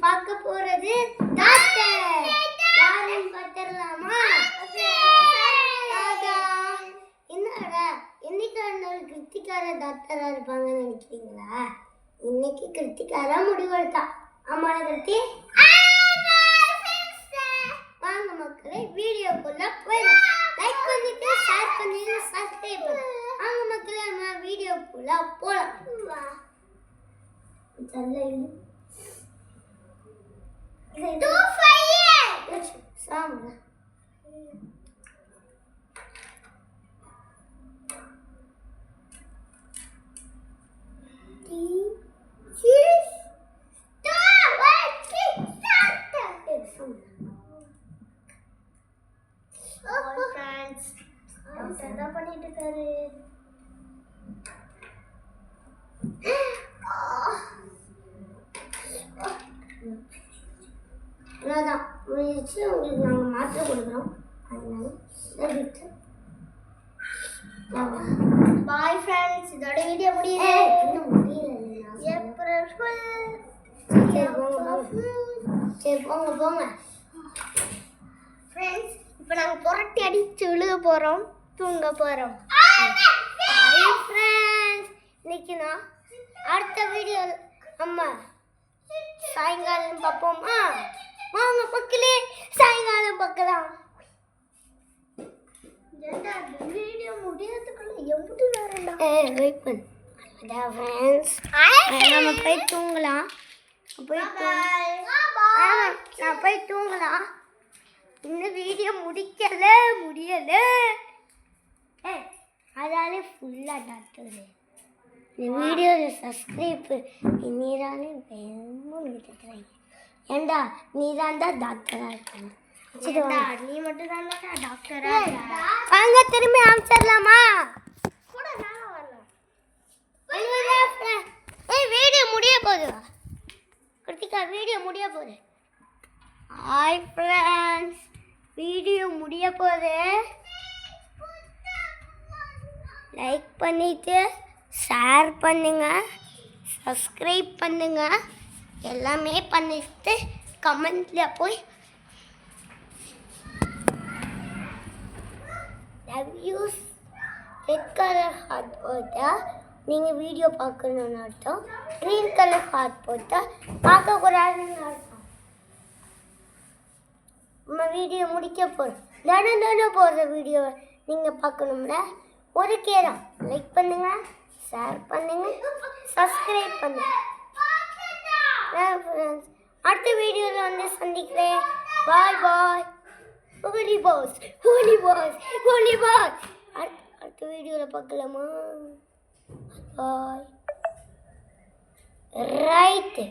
பார்க்க போறது டாக்டர். யாருன்னு பார்த்துடலாமா? என்னடா இன்னைக்கு கிருத்திகார டாக்டரா இருப்பாங்கன்னு நினைக்கிறீங்களா? இன்னைக்கு கிருத்திகாரா முடிவெடுத்தா. ஆமா கிருத்தி, வாங்க மக்களே வீடியோக்குள்ள போயிடலாம். லைக் பண்ணிட்டு ஷேர் பண்ணிட்டு சப்ஸ்கிரைப் பண்ணுங்க. வாங்க மக்களே நம்ம வீடியோக்குள்ள போலாம். சாமி என்ன பண்ணிட்டு இருக்காரு? உங்களுக்கு நாங்கள் மாத்திரை கொடுக்குறோம். பாய் ஃப்ரெண்ட்ஸ், இதோட வீடியோ முடியுது. சரி போங்க ஃப்ரெண்ட்ஸ். இப்போ நாங்கள் புரட்டி அடிச்சு விழுக போகிறோம், தூங்க போகிறோம். ஃப்ரெண்ட்ஸ், இன்னைக்கு நான் அடுத்த வீடியோ அம்மா சாயங்காலம் பார்ப்போமா? வாங்க மக்களே சாயங்காலம் பார்க்கலாம். வீடியோ முடியறதுக்குள்ள எப்படி வரேன்டா? வெயிட் பண்ணு. அதான் ஃப்ரெண்ட்ஸ், நம்ம போய் தூங்கலாம். நான் போய் தூங்கலாம். இன்னும் வீடியோ முடியல. அதாலே ஃபுல்லாக டாக்டர் இந்த வீடியோவில் சப்ஸ்கிரைப் நீரானே வேணும் கேட்குறேன். ஏண்டா நீ தான்டா டாக்டராக இருக்கணும். நீ மட்டும் தான்டா டாக்டரா? வாங்க திரும்பி அனுப்பிச்சிடலாமா? கூட நானும் வரலாம். வீடியோ முடிய போகுது கிருத்திகா, வீடியோ முடிய போகுது. ஹாய் ஃப்ரெண்ட்ஸ், வீடியோ முடிய போகுது. லைக் பண்ணிட்டு ஷேர் பண்ணுங்க, சப்ஸ்கிரைப் பண்ணுங்க, எல்லாமே பண்ணிட்டு கமெண்ட்ல போய் love use red colour heart போட்டால் நீங்கள் வீடியோ பார்க்கணுன்னு அர்த்தம். க்ரீன் கலர் ஹார்ட் போட்டால் பார்க்கக்கூடாதுன்னு அர்த்தம். நம்ம வீடியோ முடிக்க போகிறோம். தினம் போடுற வீடியோவை நீங்கள் பார்க்கணும்ல, ஒரு கேரம் லைக் பண்ணுங்க, ஷேர் பண்ணுங்க, சப்ஸ்கிரைப் பண்ணுங்க. அடுத்த வீடியோவில் வந்து சந்திக்கிறேன். பாய் பாய். ஹோலி பாஸ். அடுத்த வீடியோவில் பார்க்கலாமா? பாய். ரைட்டு.